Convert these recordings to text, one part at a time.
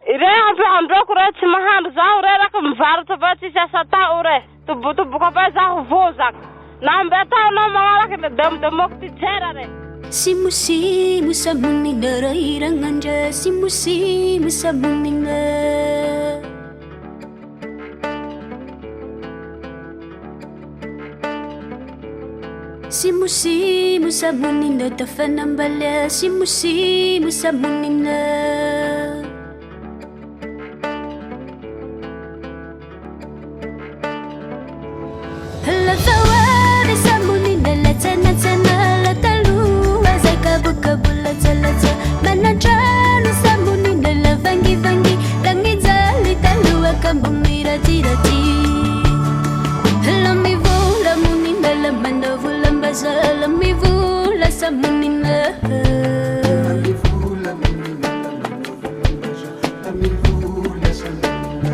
Ireha pe androko re tsy mahandro zaho re raka mivarotra fa tsisy asa tao re. Tobotoboka fa zaho vozaka. Na mbe ataonao magnaraka le demodemoko ty jera re. Simu samunina rairanganja simu samunina simu samunina tafanambala simu samunina hala tawari samunina latana kabula zalaza manajana samunina la vangi langi zali talua kambumira tirati lami vula munina la manavula mbaza lami vula samunina lami vula munina lami vula samunina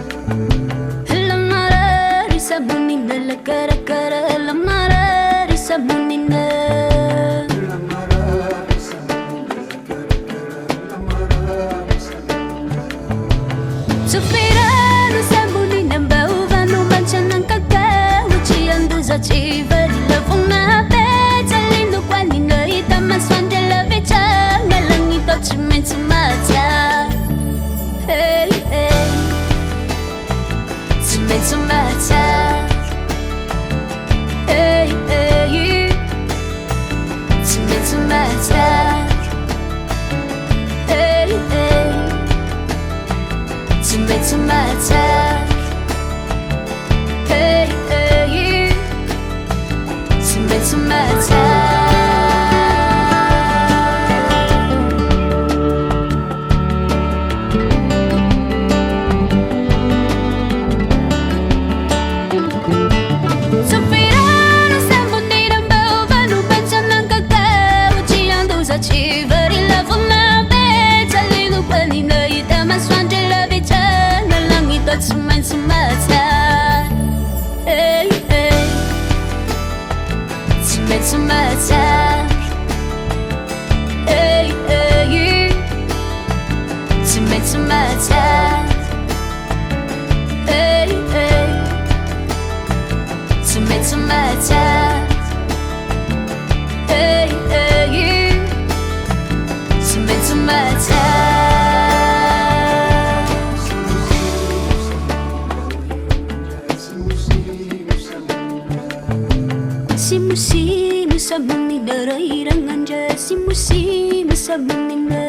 lamarari samunina la cara lamarari samunina Sufirano samunina mbavano manchana kakao chianduza chivari la funa pezza lindo quando noi tamaswande la vecha ngalangi to chimensu mata hey hey chimensu mata hey hey chimensu mata hey hey to my time, hey, hey, to my time. Sofirano samunina mbavano manchana kakao chianduza chivari la funa beta lindo panina itamaswanje la beta That's my time, hey, hey. It's my time, hey, hey. It's my time, hey, hey. It's my time, hey, hey. It's my time. Simu samunina rairanganja simu samunina